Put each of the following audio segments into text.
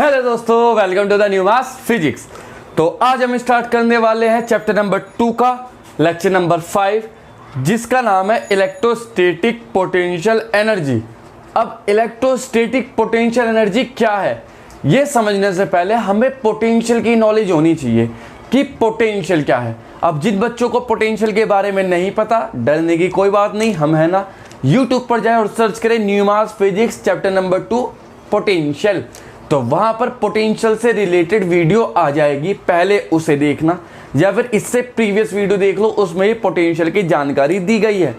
Hello दोस्तों, welcome to the new mass physics. तो आज हम स्टार्ट करने वाले हैं चैप्टर नंबर 2 का लेक्चर नंबर 5, जिसका नाम है इलेक्ट्रोस्टैटिक पोटेंशियल एनर्जी। अब इलेक्ट्रोस्टैटिक पोटेंशियल एनर्जी क्या है, ये समझने से पहले हमें पोटेंशियल की नॉलेज होनी चाहिए कि पोटेंशियल क्या है। अब जिन बच्चों को पोटेंशियल के बारे में नहीं पता, डरने की कोई बात नहीं, हम है ना, यूट्यूब पर जाए और सर्च करें new mass physics chapter number 2 potential, तो वहां पर पोटेंशियल से रिलेटेड वीडियो आ जाएगी, पहले उसे देखना, या फिर इससे प्रीवियस वीडियो देख लो, उसमें ही पोटेंशियल की जानकारी दी गई है।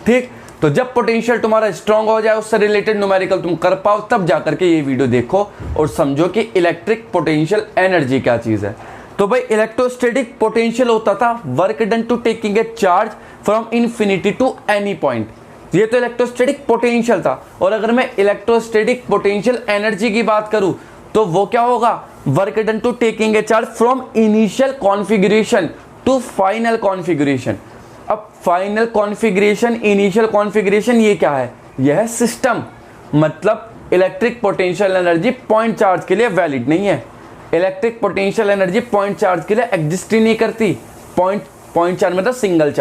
ठीक, तो जब पोटेंशियल तुम्हारा स्ट्रांग हो जाए, उससे रिलेटेड न्यूमेरिकल तुम कर पाओ, तब जाकर के ये वीडियो देखो और समझो कि इलेक्ट्रिक पोटेंशियल एनर्जी क्या चीज है। तो भाई इलेक्ट्रोस्टैटिक पोटेंशियल होता था work done to taking a charge from infinity to any point. ये तो इलेक्ट्रोस्टैटिक पोटेंशियल था। और अगर मैं इलेक्ट्रोस्टैटिक पोटेंशियल एनर्जी की बात करूं तो वो क्या होगा, work done to taking a charge from initial configuration to final configuration. अब फाइनल कॉन्फ़िगरेशन, इनिशियल कॉन्फ़िगरेशन, ये क्या है, यह है सिस्टम। मतलब electric potential energy point charge के लिए वैलिड नहीं है। Electric potential energy point charge के लिए एग्जिस्ट ही नहीं करती। पॉइंट चार्ज मतलब सिंगल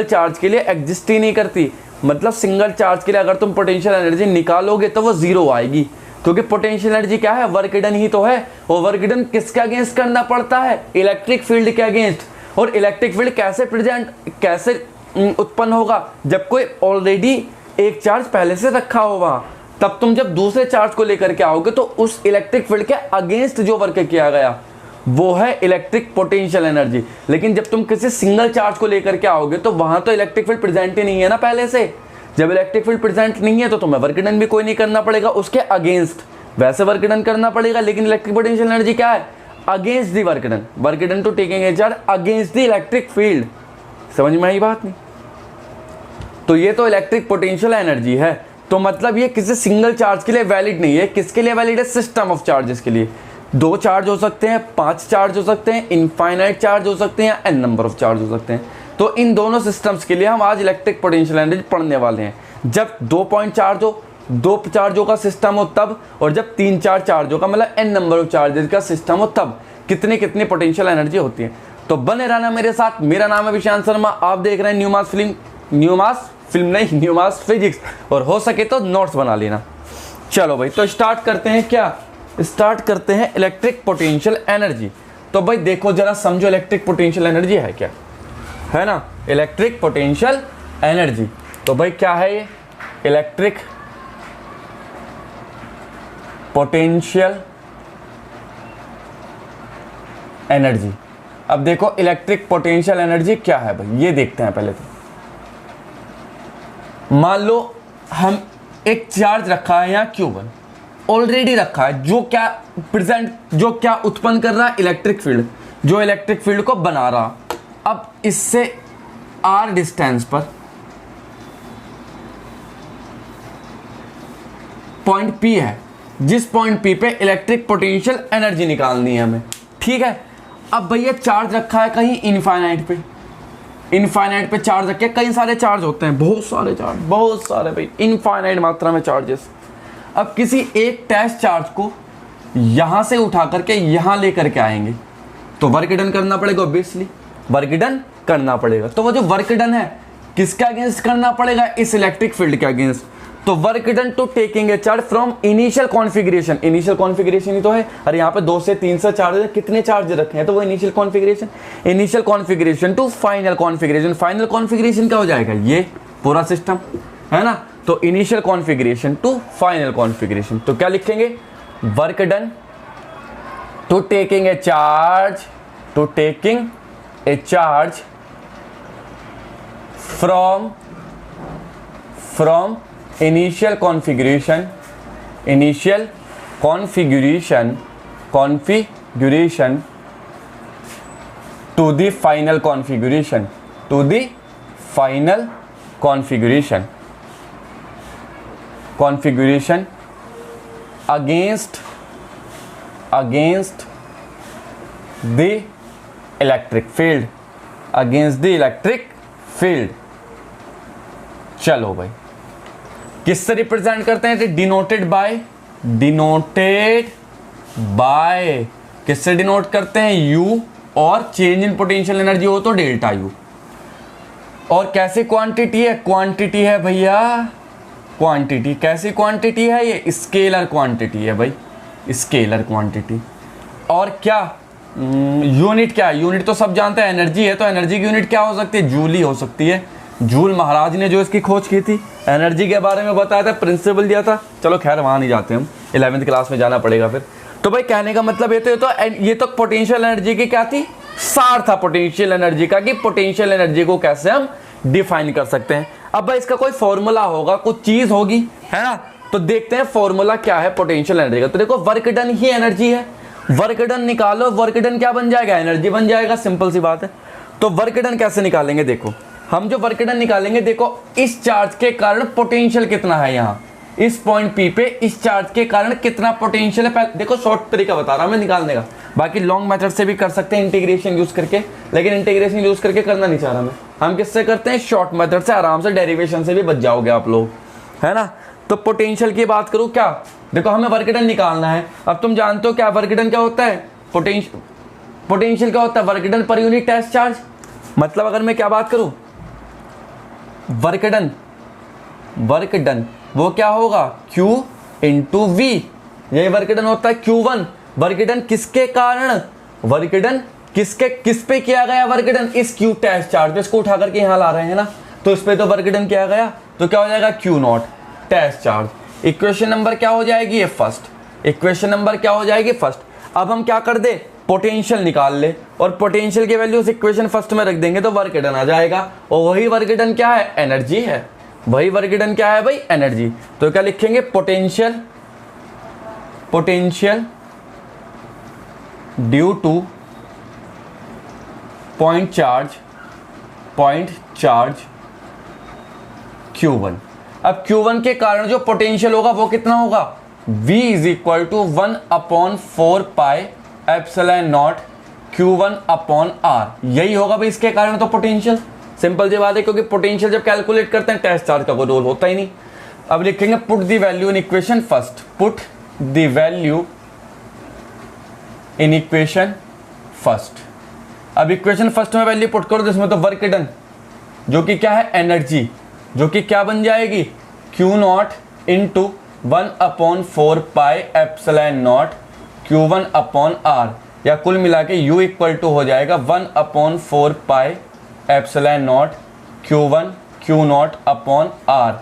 चार्ज के लिए एग्जिस्ट ही नहीं करती। मतलब सिंगल चार्ज के लिए अगर तुम पोटेंशियल एनर्जी निकालोगे तो वो जीरो आएगी, क्योंकि पोटेंशियल एनर्जी क्या है, वर्क डन ही तो है। और वर्क डन किसके अगेंस्ट करना पड़ता है, इलेक्ट्रिक फील्ड के अगेंस्ट। और इलेक्ट्रिक फील्ड कैसे उत्पन्न होगा, जब कोई ऑलरेडी एक चार्ज पहले से रखा होगा। तब तुम जब दूसरे चार्ज को लेकर के आओगे तो उस इलेक्ट्रिक फील्ड के अगेंस्ट जो वर्क किया गया वो है इलेक्ट्रिक पोटेंशियल एनर्जी। लेकिन जब तुम किसी सिंगल चार्ज को लेकर के आओगे तो वहां तो इलेक्ट्रिक फील्ड प्रेजेंट ही नहीं है ना पहले से। जब इलेक्ट्रिक फील्ड प्रेजेंट नहीं है तो तुम्हें वर्क डन भी कोई नहीं करना पड़ेगा उसके अगेंस्ट, वैसे वर्क डन करना पड़ेगा। लेकिन इलेक्ट्रिक पोटेंशियल एनर्जी क्या है, against the work done to taking a charge against the electric field. समझ में आई बात नहीं? तो ये तो इलेक्ट्रिक पोटेंशियल एनर्जी है। तो मतलब ये किसी सिंगल चार्ज के लिए वैलिड नहीं है। किसके लिए वैलिड है, सिस्टम ऑफ चार्जेस के लिए। 2 चार्ज हो सकते हैं, 5 चार्ज हो सकते हैं, इनफाइनाइट चार्ज हो सकते हैं, या n नंबर ऑफ चार्ज हो सकते हैं। तो इन दोनों सिस्टम्स के लिए हम आज इलेक्ट्रिक पोटेंशियल एनर्जी पढ़ने वाले हैं। जब 2 पॉइंट चार्ज हो, 2 चार्जों का सिस्टम हो तब, और जब 3-4 चार्जों का मतलब n नंबर ऑफ चार्जेस का सिस्टम हो तब कितनी पोटेंशियल एनर्जी होती है। तो बने रहना मेरे साथ। मेरा नाम है विशांत शर्मा, आप देख रहे हैं न्यू मास फिजिक्स, और हो सके तो नोट्स बना लेना। चलो भाई, तो स्टार्ट करते हैं इलेक्ट्रिक पोटेंशियल एनर्जी। तो भाई देखो जरा, समझो इलेक्ट्रिक पोटेंशियल एनर्जी है क्या, है ना, इलेक्ट्रिक पोटेंशियल एनर्जी। तो भाई क्या है ये, इलेक्ट्रिक पोटेंशियल एनर्जी। अब देखो इलेक्ट्रिक पोटेंशियल एनर्जी क्या है भाई, ये देखते हैं पहले। तो मान लो हम एक चार्ज रखा है यहाँ Q1 ऑलरेडी रखा है, जो क्या उत्पन्न कर रहा है, इलेक्ट्रिक फील्ड, जो इलेक्ट्रिक फील्ड को बना रहा। अब इससे r डिस्टेंस पर पॉइंट P है, जिस पॉइंट P पे इलेक्ट्रिक पोटेंशियल एनर्जी निकालनी है हमें। ठीक है, अब भैया चार्ज रखा है कहीं इनफाइनाइट पे चार्ज रखे, कई सारे चार्ज होते हैं, बहुत सारे भाई, इनफाइनाइट मात्रा में चार्जेस। अब किसी एक टेस्ट चार्ज को यहां से उठा करके यहां लेकर के आएंगे तो वर्क डन करना पड़ेगा, ऑब्वियसली वर्क डन करना पड़ेगा। तो वो जो वर्क डन है किसके अगेंस्ट करना पड़ेगा, इस इलेक्ट्रिक फील्ड के अगेंस्ट। तो work done to taking a charge from initial configuration ही तो है। अरे यहाँ पे 2 से 3 से चार्ज, कितने चार्ज रखे हैं, तो वो initial configuration to final configuration क्या हो जाएगा, ये पूरा सिस्टम है ना। तो initial configuration to final configuration, तो क्या लिखेंगे, work done to taking a charge from initial configuration to the final configuration against the electric field. चलो भाई, किससे रिप्रेजेंट करते हैं, डिनोटेड बाय किससे डिनोट करते हैं, यू, और चेंज इन पोटेंशियल एनर्जी हो तो डेल्टा यू। और कैसी क्वांटिटी है, क्वांटिटी है भैया, क्वांटिटी। कैसी क्वांटिटी है ये, स्केलर क्वांटिटी है भाई, स्केलर क्वांटिटी। और क्या यूनिट, क्या यूनिट तो सब जानते हैं, एनर्जी है, तो एनर्जी की यूनिट क्या हो सकती है, जूल ही हो सकती है। जूल महाराज ने जो इसकी खोज की थी, एनर्जी के बारे में बताया था, प्रिंसिपल दिया था। चलो खैर वहाँ नहीं जाते हम, 11वीं क्लास में जाना पड़ेगा फिर। तो भाई कहने का मतलब ये तो पोटेंशियल एनर्जी की क्या थी, सार था पोटेंशियल एनर्जी का, कि पोटेंशियल एनर्जी को कैसे हम डिफाइन कर सकते हैं। अब भाई इसका कोई फॉर्मूला होगा, कुछ चीज होगी, है ना। तो देखते हैं फॉर्मूला क्या है पोटेंशियल एनर्जी का। तो देखो वर्क डन ही एनर्जी है, वर्क डन निकालो, वर्क डन क्या बन जाएगा, एनर्जी बन जाएगा, सिंपल सी बात है। तो वर्क डन कैसे निकालेंगे, देखो हम जो वर्क डन निकालेंगे, देखो इस चार्ज के कारण पोटेंशियल कितना है, यहाँ इस पॉइंट पी पे इस चार्ज के कारण कितना पोटेंशियल है। पहले देखो शॉर्ट तरीका बता रहा हूं मैं निकालने का, बाकी लॉन्ग मेथड से भी कर सकते हैं इंटीग्रेशन यूज करके, लेकिन इंटीग्रेशन यूज करके करना नहीं चाह रहा मैं। हम किससे करते हैं, शॉर्ट मेथड से, आराम से डेरिवेशन से भी बच जाओगे आप लोग, है ना। तो पोटेंशियल की बात करूं, क्या देखो हमें वर्क डन निकालना है। अब तुम जानते हो क्या वर्क डन क्या होता है, पोटेंशियल क्या होता है, work done per unit test charge. मतलब अगर मैं क्या बात करूं, वर्क डन वो क्या होगा, Q इंटू वी, यही वर्क डन होता है Q1। वर्क डन किसके कारण, वर्क डन किस पे किया गया, वर्क डन इस Q टेस्ट चार्ज पे, इसको उठा करके यहाँ ला रहे हैं ना, तो इस पे तो वर्क डन किया गया, तो क्या हो जाएगा Q naught test charge. Equation number क्या हो जाएगी, ये फर्स्ट इक्वेशन नंबर क्या हो जाएगी, फर्स्ट। अब हम क्या कर दे, पोटेंशियल निकाल ले, और पोटेंशियल की वैल्यू इक्वेशन फर्स्ट में रख देंगे तो वर्क डन आ जाएगा। और वही वर्क डन क्या है, एनर्जी है, वही वर्क डन क्या है भाई, एनर्जी। तो क्या लिखेंगे, potential due two point charge Q1। अब Q1 के कारण जो पोटेंशियल होगा वो कितना होगा, V is equal to 1/4 pi epsilon naught Q1 upon R, यही होगा भाई इसके कारण तो पोटेंशियल। सिंपल सी बात है, क्योंकि पोटेंशियल जब कैलकुलेट करते हैं टेस्ट चार्ज का कोई रोल होता ही नहीं। अब लिखेंगे put the value in equation first, put the value in equation first. अब इक्वेशन फर्स्ट में वैल्यू पुट करो, जिसमें तो वर्क डन जो कि क्या है, एनर्जी, जो कि क्या बन जाएगी, Q not into 1/4 pi epsilon naught Q1 upon R, या कुल मिला के U इक्वल टू हो जाएगा 1/4 pi epsilon naught Q naught upon R।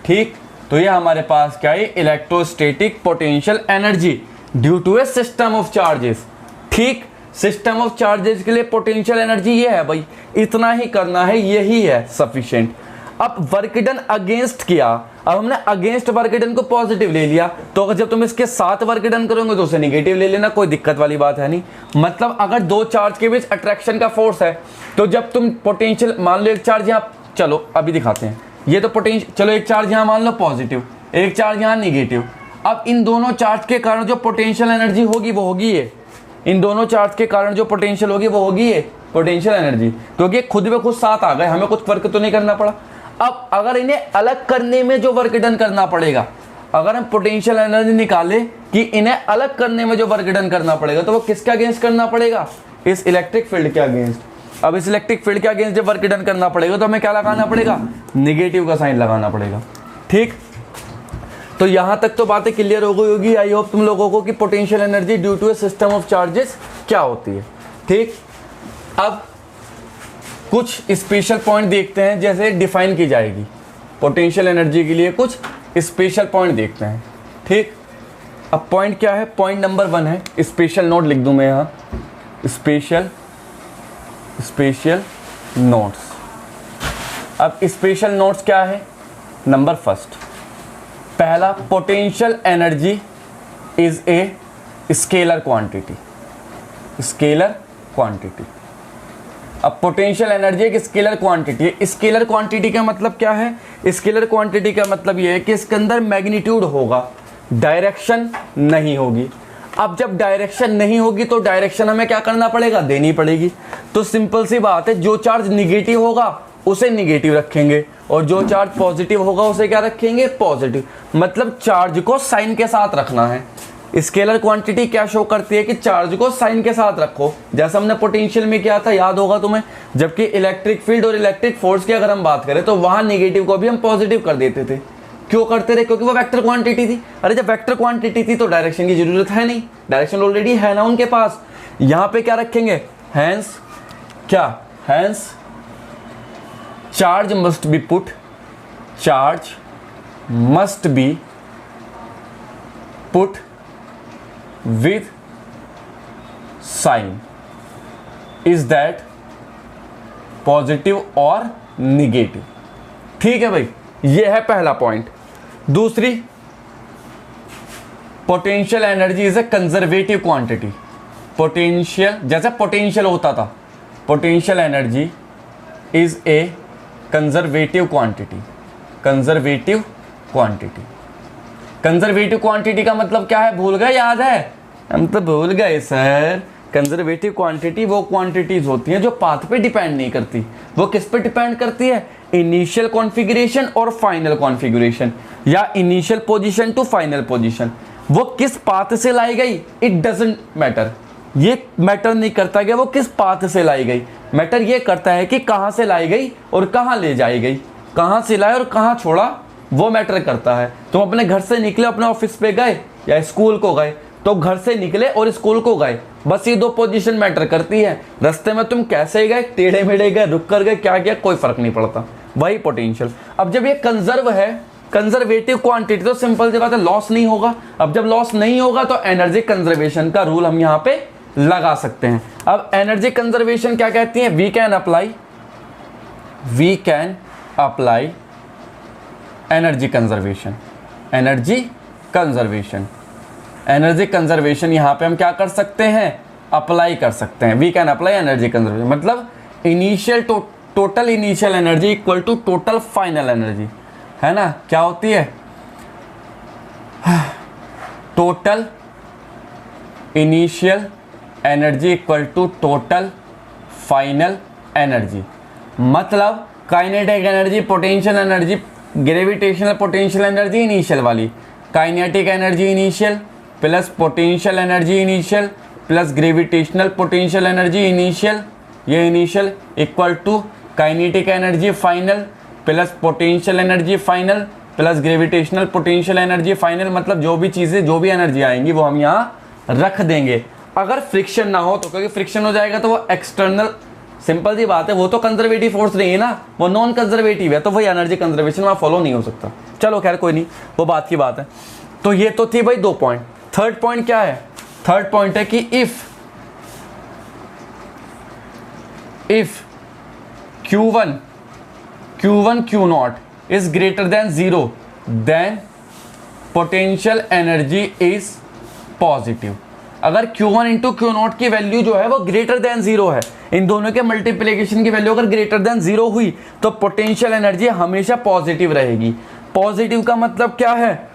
ठीक, तो ये हमारे पास क्या है, electrostatic potential energy due to a system of charges. ठीक, सिस्टम ऑफ चार्जेस के लिए पोटेंशियल एनर्जी ये है भाई, इतना ही करना है, यही है सफिशिएंट। अब वर्क डन अगेंस्ट किया, अब हमने अगेंस्ट वर्क डन को पॉजिटिव ले लिया, तो अगर जब तुम इसके साथ वर्क डन करोगे तो उसे नेगेटिव ले लेना, कोई दिक्कत वाली बात है नहीं। मतलब अगर दो चार्ज के बीच अट्रैक्शन का फोर्स है, तो जब तुम पोटेंशियल, मान लो एक चार्ज यहाँ, चलो अभी दिखाते हैं, ये तो पोटेंशियल, चलो एक चार्ज यहाँ मान लो पॉजिटिव, एक चार्ज यहाँ नेगेटिव। अब इन दोनों चार्ज के कारण जो पोटेंशियल एनर्जी होगी वो होगी ये, इन दोनों चार्ज के कारण जो पोटेंशियल होगी वो होगी ये पोटेंशियल एनर्जी, क्योंकि खुद ब खुद साथ आ गए, हमें कुछ वर्क तो नहीं करना पड़ा। अब अगर इन्हें अलग करने में जो वर्क डन करना पड़ेगा, अगर हम पोटेंशियल एनर्जी निकाले कि इन्हें अलग करने में जो वर्क डन करना पड़ेगा, तो वो किसके अगेंस्ट करना पड़ेगा, इस इलेक्ट्रिक फील्ड के अगेंस्ट। अब इस इलेक्ट्रिक फील्ड के अगेंस्ट जब वर्क डन करना पड़ेगा तो हमें क्या लगाना पड़ेगा, नेगेटिव का साइन लगाना पड़ेगा। ठीक, तो यहां तक तो बातें क्लियर हो गई होगी, आई होप तुम लोगों को, कि potential energy due to a system of charges क्या होती है। ठीक, अब कुछ स्पेशल पॉइंट देखते हैं, जैसे डिफाइन की जाएगी पोटेंशियल एनर्जी के लिए, कुछ स्पेशल पॉइंट देखते हैं। ठीक, अब पॉइंट क्या है, पॉइंट नंबर 1 है, स्पेशल नोट लिख दूं मैं यहाँ, स्पेशल नोट्स। अब स्पेशल नोट्स क्या है, नंबर फर्स्ट, पहला, potential energy is a scalar quantity, scalar quantity. अब पोटेंशियल एनर्जी एक स्केलर क्वांटिटी है। स्केलर क्वांटिटी का मतलब क्या है, स्केलर क्वांटिटी का मतलब ये है कि इसके अंदर मैग्नीट्यूड होगा, डायरेक्शन नहीं होगी। अब जब डायरेक्शन नहीं होगी तो डायरेक्शन हमें क्या करना पड़ेगा, देनी पड़ेगी। तो सिंपल सी बात है, जो चार्ज निगेटिव होगा उसे निगेटिव रखेंगे, और जो चार्ज पॉजिटिव होगा उसे क्या रखेंगे, पॉजिटिव। मतलब चार्ज को साइन के साथ रखना है। स्केलर क्वांटिटी क्या शो करती है कि चार्ज को साइन के साथ रखो, जैसा हमने पोटेंशियल में किया था, याद होगा तुम्हें। जबकि इलेक्ट्रिक फील्ड और इलेक्ट्रिक फोर्स की अगर हम बात करें तो वहां नेगेटिव को भी हम पॉजिटिव कर देते थे। क्यों करते रहे? क्योंकि वो वेक्टर क्वांटिटी थी। अरे जब वेक्टर क्वांटिटी थी तो डायरेक्शन की जरूरत है नहीं, डायरेक्शन ऑलरेडी है ना उनके पास। यहां पे क्या रखेंगे? हैंस क्या? Hence charge must be put, charge must be put with sign, is that positive और निगेटिव। ठीक है भाई, ये है पहला पॉइंट। दूसरी, potential energy is a conservative quantity. Potential, जैसे पोटेंशियल होता था, potential energy is a conservative quantity. Conservative quantity, conservative quantity का मतलब क्या है? भूल गए? याद है? हम तो भूल गए सर। कंजर्वेटिव क्वांटिटी वो क्वांटिटीज होती हैं जो पाथ पे डिपेंड नहीं करती। वो किस पे डिपेंड करती है? इनिशियल कॉन्फ़िगरेशन और फाइनल कॉन्फ़िगरेशन, या initial position to final position. वो किस पाथ से लाई गई, इट डजंट मैटर। ये मैटर नहीं करता कि वो किस पाथ से लाई गई, मैटर ये करता है कि कहाँ से लाई गई और कहाँ ले जाई गई। कहाँ से लाए और कहाँ छोड़ा, वो मैटर करता है। तुम अपने घर से निकले, अपने ऑफिस पे गए या स्कूल को गए, तो घर से निकले और स्कूल को गए, बस ये दो पोजीशन मैटर करती है। रास्ते में तुम कैसे गए, टेढ़े मेढ़े गए, रुक कर गए, क्या किया, कोई फर्क नहीं पड़ता। वही पोटेंशियल। अब जब ये कंजर्व है, कंजर्वेटिव क्वांटिटी, तो सिंपल सी बात है, लॉस नहीं होगा। अब जब लॉस नहीं होगा तो एनर्जी कंजर्वेशन का रूल हम यहाँ पे लगा सकते हैं। अब एनर्जी कंजर्वेशन क्या कहती है? We can apply energy conservation. Energy conservation, energy conservation यहां पे हम क्या कर सकते हैं? अप्लाई कर सकते हैं। We can apply energy conservation, मतलब initial total initial energy equal to total final energy, है ना? क्या होती है? Total initial energy equal to total final energy. मतलब kinetic energy, potential energy, gravitational potential energy initial वाली, kinetic energy initial plus potential energy initial plus gravitational potential energy initial, ये initial equal to kinetic energy final plus potential energy final plus gravitational potential energy final. मतलब जो भी चीज़ें, जो भी energy आएंगी वो हम यहाँ रख देंगे। अगर फ्रिक्शन ना हो तो, क्योंकि फ्रिक्शन हो जाएगा तो वो एक्सटर्नल, सिंपल सी बात है, वो तो कंजर्वेटिव फोर्स नहीं है ना, वो नॉन कंजर्वेटिव है, तो वही एनर्जी कंजर्वेशन वहाँ फॉलो नहीं हो सकता। चलो खैर कोई नहीं, वो बात की बात है। तो ये तो थी भाई दो पॉइंट। थर्ड पॉइंट क्या है? थर्ड पॉइंट है कि if Q1 Q0 is greater than 0 then potential energy is positive। अगर Q1 इंटू Q0 की वैल्यू जो है वो ग्रेटर देन 0 है, इन दोनों के मल्टीप्लिकेशन की वैल्यू अगर ग्रेटर देन 0 हुई तो पोटेंशियल एनर्जी हमेशा पॉजिटिव रहेगी। पॉजिटिव का मतलब क्या है?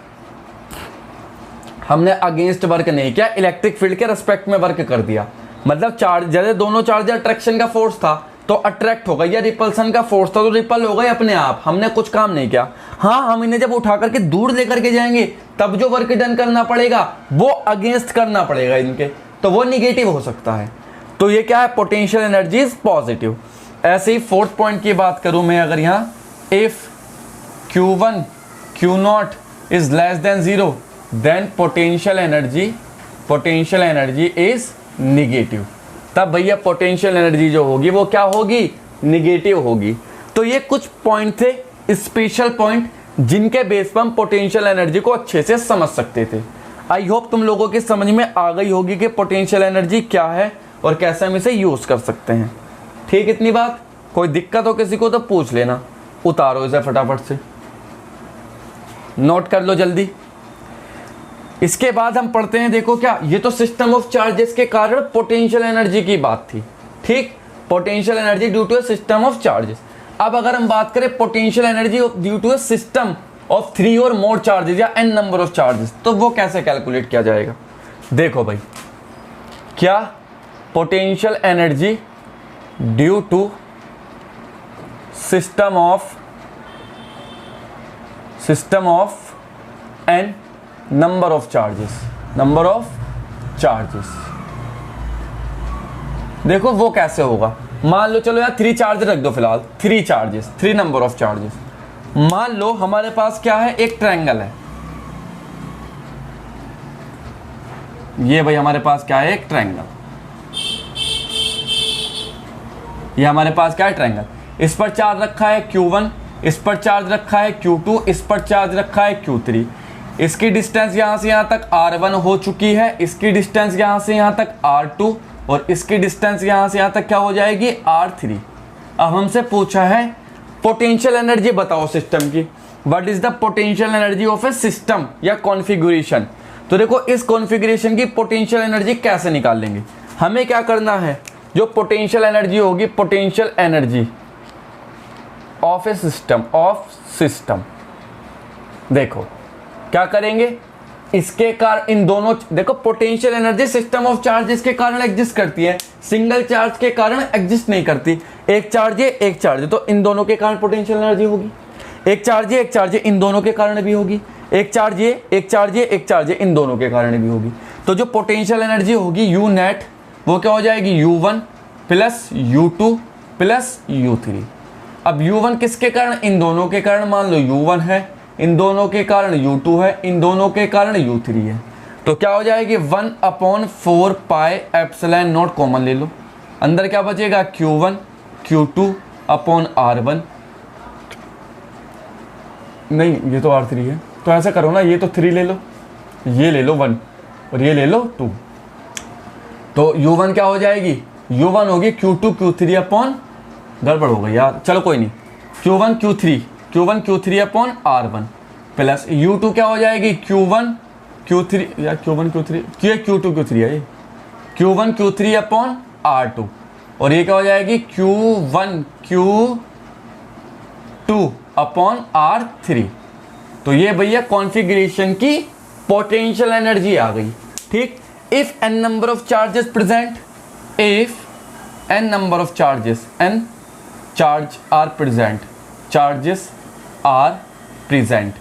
हमने अगेंस्ट वर्क नहीं किया, इलेक्ट्रिक फील्ड के रेस्पेक्ट में वर्क कर दिया। मतलब चार्ज, जैसे दोनों चार्ज अट्रैक्शन का फोर्स था तो अट्रैक्ट हो गई, या रिपल्सन का फोर्स था तो रिपल हो गए अपने आप, हमने कुछ काम नहीं किया। हाँ, हम इन्हें जब उठा करके दूर लेकर के जाएंगे तब जो वर्क डन करना पड़ेगा वो अगेंस्ट करना पड़ेगा इनके, तो वो निगेटिव हो सकता है। तो ये क्या है? Potential energy is positive. ऐसे ही फोर्थ पॉइंट की बात करूं मैं, अगर यहाँ if Q1 Q0 is less than 0 then potential energy is negative. तब भैया पोटेंशियल एनर्जी जो होगी वो क्या होगी? निगेटिव होगी। तो ये कुछ पॉइंट थे, स्पेशल पॉइंट, जिनके बेस पर हम पोटेंशियल एनर्जी को अच्छे से समझ सकते थे। आई होप तुम लोगों की समझ में आ गई होगी कि पोटेंशियल एनर्जी क्या है और कैसे हम इसे यूज कर सकते हैं। ठीक, इतनी बात। कोई दिक्कत हो किसी को तो पूछ लेना, उतारो इसे फटाफट से, नोट कर लो जल्दी। इसके बाद हम पढ़ते हैं, देखो क्या, ये तो सिस्टम ऑफ चार्जेस के कारण पोटेंशियल एनर्जी की बात थी। ठीक, potential energy due to a system of charges. अब अगर हम बात करें potential energy due to a system of 3 और मोर चार्जेस या n नंबर ऑफ चार्जेस, तो वो कैसे कैलकुलेट किया जाएगा? देखो भाई, क्या potential energy due to system of n number of charges, number of charges. देखो वो कैसे होगा, मान लो चलो यार 3 चार्ज रख दो फिलहाल, 3 चार्जेस, 3 नंबर ऑफ चार्जेस। मान लो हमारे पास क्या है, एक ट्रायंगल है, ये भाई हमारे पास क्या है, एक ट्रायंगल, ये हमारे पास क्या है, ट्रायंगल। इस पर चार्ज रखा है Q1, इस पर चार्ज रखा है Q2, इस पर चार्ज रखा है Q3। इसकी डिस्टेंस यहाँ से यहाँ तक R1 हो चुकी है, इसकी डिस्टेंस यहाँ से यहाँ तक R2 और इसकी डिस्टेंस यहाँ से यहाँ तक क्या हो जाएगी, R3। अब हमसे पूछा है पोटेंशियल एनर्जी बताओ सिस्टम की, what is the potential energy of A system या कॉन्फ़िगरेशन। तो देखो इस कॉन्फ़िगरेशन की पोटेंशियल एनर्जी कैसे निकाल लेंगे, हमें क्या करना है, जो पोटेंशियल एनर्जी होगी, potential energy of A system, देखो क्या करेंगे, इसके कारण इन दोनों, देखो potential energy system of charges के कारण एग्जिस्ट करती है, सिंगल चार्ज के कारण एग्जिस्ट नहीं करती। एक चार्ज है, एक चार्ज है, तो इन दोनों के कारण पोटेंशियल एनर्जी होगी। एक चार्ज है, एक चार्ज है, इन दोनों के कारण भी होगी। एक चार्ज है, एक चार्ज है, एक चार्ज है, इन दोनों के कारण भी होगी। तो जो पोटेंशियल एनर्जी होगी यू नेट, वो क्या हो जाएगी, U1 plus U2 plus U3। अब U1 किसके कारण, इन दोनों के कारण, मान लो U1 है, इन दोनों के कारण U2 है, इन दोनों के कारण U3 है, तो क्या हो जाएगी 1/4 पाई एप्सिलॉन नॉट, कॉमन ले लो, अंदर क्या बचेगा Q1 Q2 अपॉन R1, नहीं ये तो R3 है, तो ऐसा करो ना, ये तो 3 ले लो, ये ले लो 1 और ये ले लो 2, तो U1 क्या हो जाएगी, U1 होगी Q2 Q3 अपॉन, गड़बड़ हो गई यार, चलो कोई नहीं, Q1 Q3 upon R1 plus U2 क्या हो जाएगी, Q1 Q3 या Q1 Q3 Q2 Q3 है ये, Q1 Q3 अपॉन R2 और ये क्या हो जाएगी Q1 Q2 अपॉन R3। तो ये भैया कॉन्फ़िगरेशन की पोटेंशियल एनर्जी आ गई, ठीक। If n number of charges present, if n number of charges, n charge are present, charges are present,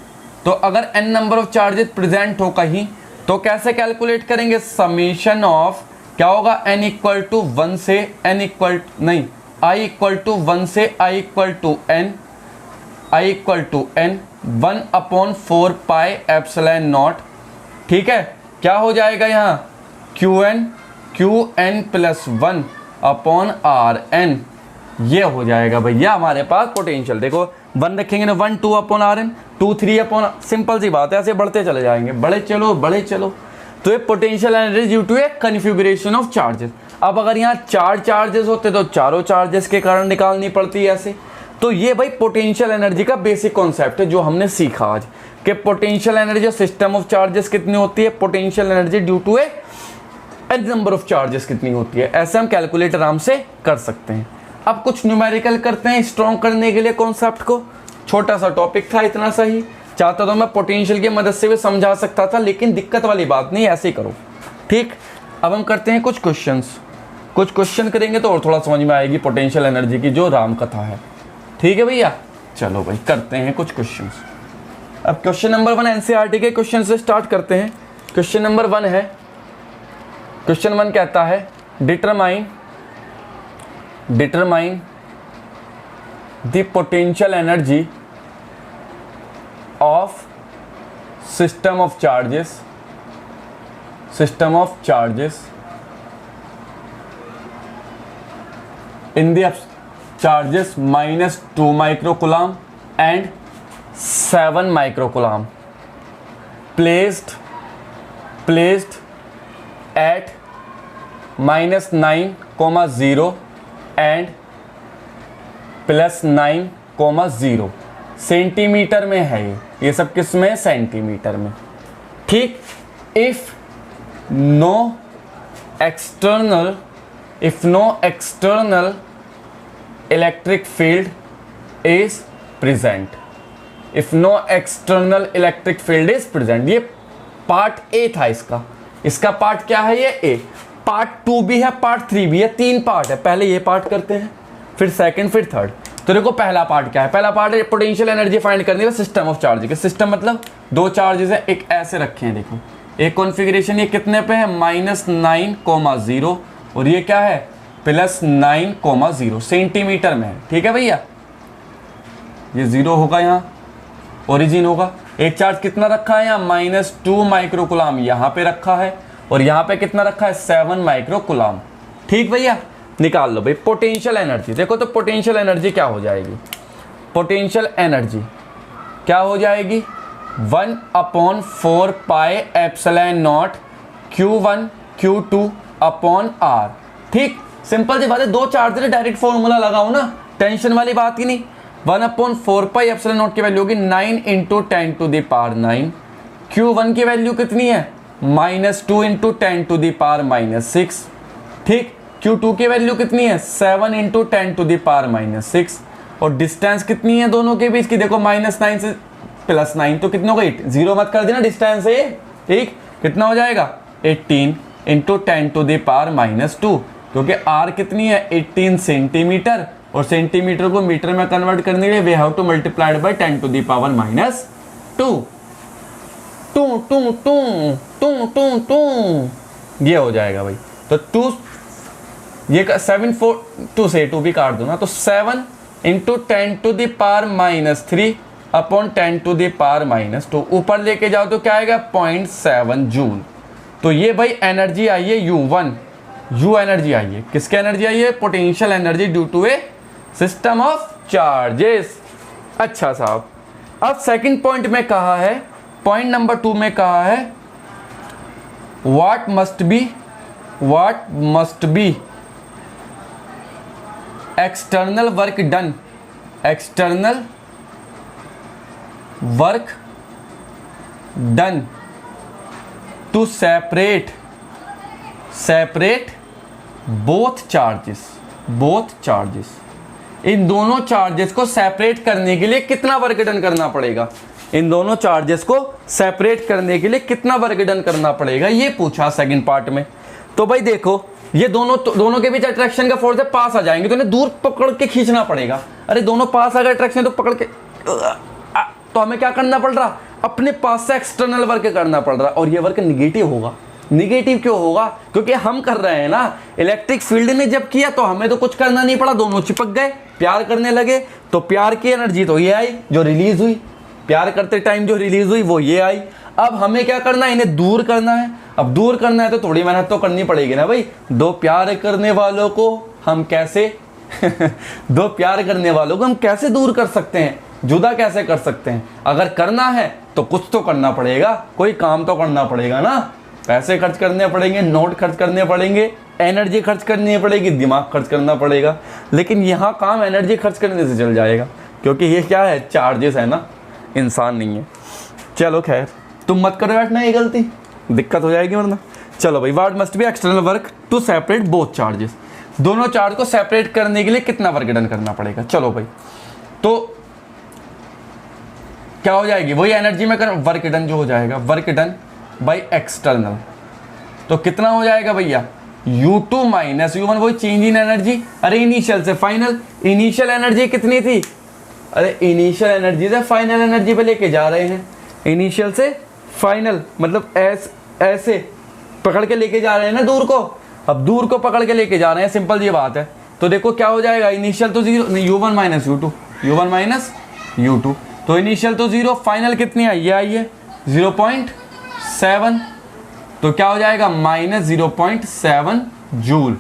तो अगर n number of charges present हो कहीं, तो कैसे कैलकुलेट करेंगे, समीशन ऑफ क्या होगा, n इक्वल टू 1 से n इक्वल नहीं, i इक्वल टू 1 से i equal to n, i equal to n 1/4 pi epsilon naught, ठीक है। क्या हो जाएगा यहाँ Qn प्लस 1 अपॉन Rn, ये हो जाएगा भैया हमारे पास पोटेंशियल। देखो 1 रखेंगे ना, 1 2 अपॉन Rn, 2 3 अपॉन, सिंपल सी बात है, ऐसे बढ़ते चले जाएंगे, बड़े चलो। तो ये potential energy due to a configuration of charges. अब अगर यहाँ 4 चार्जेस होते तो चारों चार्जेस के कारण निकालनी पड़ती है ऐसे। तो ये भाई पोटेंशियल एनर्जी का बेसिक कॉन्सेप्ट है जो हमने सीखा आज, कि potential energy system of charges कितनी होती है, potential energy due to a n number of charges कितनी होती है, ऐसे हम कैलकुलेट आराम से कर सकते हैं। अब कुछ न्यूमेरिकल करते हैं स्ट्रॉन्ग करने के लिए कॉन्सेप्ट को। छोटा सा टॉपिक था, इतना सही, चाहता तो मैं पोटेंशियल की मदद से भी समझा सकता था, लेकिन दिक्कत वाली बात नहीं, ऐसे ही करो, ठीक। अब हम करते हैं कुछ क्वेश्चन करेंगे तो और थोड़ा समझ में आएगी पोटेंशियल एनर्जी की जो राम कथा है, ठीक है भैया। चलो भाई करते हैं कुछ क्वेश्चंस। अब क्वेश्चन नंबर 1 एनसीईआरटी के क्वेश्चन से स्टार्ट करते हैं। क्वेश्चन नंबर 1 है, क्वेश्चन 1 कहता है determine the potential energy of system of charges in the charges -2 microcoulomb and 7 microcoulomb placed at -9,0 and +9,0 centimetre में है ये सब किस में, सेंटीमीटर में, ठीक। If no external electric field is present, ये पार्ट ए था इसका पार्ट क्या है, ये ए। पार्ट 2 भी है, पार्ट 3 भी है, 3 पार्ट है। पहले ये पार्ट करते हैं, फिर सेकंड, फिर थर्ड। तो देखो पहला पार्ट क्या है, पहला पार्ट है पोटेंशियल एनर्जी फाइंड करनी है सिस्टम ऑफ चार्ज के। सिस्टम मतलब 2 चार्जेस है, एक ऐसे रखे हैं, देखो एक कॉन्फ़िगरेशन ये कितने पे है -9,0 और ये क्या है +9,0 सेंटीमीटर में है। ठीक है भैया, ये 0 होगा, यहाँ ओरिजिन होगा। एक चार्ज कितना रखा है यहाँ -2 माइक्रोकुलाम यहाँ पे रखा है और यहाँ पे कितना रखा है 7 माइक्रोकुलाम। ठीक भैया, निकाल लो भाई पोटेंशियल एनर्जी। देखो तो पोटेंशियल एनर्जी क्या हो जाएगी, पोटेंशियल एनर्जी क्या हो जाएगी 1/4 pi epsilon naught Q1 Q2 upon R। ठीक, सिंपल सी बात है, दो चार्ज है डायरेक्ट फॉर्मूला लगाओ ना, टेंशन वाली बात ही नहीं। 1/4 पाई एप्सिलॉन नॉट की वैल्यू होगी 9 × 10⁻9। Q1 की वैल्यू कितनी है -2 × 10⁻6। ठीक, Q2 की वैल्यू कितनी है 7 × 10⁻6 और डिस्टेंस कितनी है दोनों के बीच की, देखो -9 से +9 तो कितना होगा 8, 0 मत कर देना डिस्टेंस है। ठीक, कितना हो जाएगा 18 × 10⁻2 क्योंकि R कितनी है 18 सेंटीमीटर और सेंटीमीटर को मीटर में कन्वर्ट करने के लिए we have to multiplied by 10⁻2। ये हो जाएगा भाई, तो 2 ये 7 4 2 से 2 भी काट दो ना, तो 7 × 10⁻³ अपॉन 10⁻²। ऊपर लेके जाओ तो क्या आएगा 0.7 जूल। तो ये भाई एनर्जी आई है U1, U एनर्जी आई है, किसकी एनर्जी आई है potential energy due to a system of charges. अच्छा साहब, अब सेकंड पॉइंट में कहा है, पॉइंट नंबर 2 में कहा है what must be external work done, external work done to separate both charges. इन दोनों चार्जेस को सेपरेट करने के लिए कितना वर्क डन करना पड़ेगा, इन दोनों चार्जेस को सेपरेट करने के लिए कितना वर्क डन करना पड़ेगा, ये पूछा सेकंड पार्ट में। तो भाई देखो, ये दोनों के बीच अट्रैक्शन का फोर्स है, पास आ जाएंगे तो इन्हें दूर पकड़ के खींचना पड़ेगा। अरे दोनों पास आ गए अट्रैक्शन तो पकड़ के, तो हमें क्या करना पड़ रहा, अपने पास से एक्सटर्नल वर्क करना पड़ रहा, और ये वर्क निगेटिव होगा। निगेटिव क्यों होगा, क्योंकि हम कर रहे हैं ना, इलेक्ट्रिक फील्ड ने जब किया तो हमें तो कुछ करना नहीं पड़ा, दोनों चिपक गए, प्यार करने लगे, तो प्यार की एनर्जी तो ये आई जो रिलीज हुई, प्यार करते टाइम जो रिलीज हुई वो ये आई। अब हमें क्या करना है, इन्हें दूर करना है। अब दूर करना है तो थोड़ी मेहनत तो करनी पड़ेगी ना भाई। दो प्यार करने वालों को हम कैसे दो प्यार करने वालों को हम कैसे दूर कर सकते हैं, जुदा कैसे कर सकते हैं। अगर करना है तो कुछ तो करना पड़ेगा, कोई काम तो करना पड़ेगा ना। पैसे खर्च करने पड़ेंगे, नोट खर्च करने पड़ेंगे, एनर्जी खर्च करनी पड़ेगी, दिमाग खर्च करना पड़ेगा। लेकिन यहाँ काम एनर्जी खर्च करने से चल जाएगा, क्योंकि ये क्या है, चार्जेस है ना, इंसान नहीं है। चलो खैर, तुम मत करो बैठना ये गलती, दिक्कत हो जाएगी वरना। चलो भाई, what must be external work to separate both charges. दोनों चार्ज को सेपरेट करने के लिए कितना वर्क डन करना पड़ेगा। चलो भाई, तो क्या हो जाएगी, वही एनर्जी में कर वर्क डन जो हो जाएगा, वर्क डन बाई एक्सटर्नल, तो कितना हो जाएगा भैया U2 माइनस U1, वही चेंज इन एनर्जी। अरे इनिशियल से फाइनल, इनिशियल एनर्जी कितनी थी, अरे इनिशियल एनर्जी से फाइनल एनर्जी पे लेके जा रहे हैं। इनिशियल से फाइनल मतलब ऐसे पकड़ के लेके जा रहे हैं ना दूर को। अब दूर को पकड़ के लेके जा रहे हैं, सिंपल ये बात है। तो देखो क्या हो जाएगा, इनिशियल तो 0, U1 माइनस U2, तो इनिशियल तो 0, फाइनल कितनी आई, ये आई है 0.7, तो क्या हो जाएगा -0.7 जूल।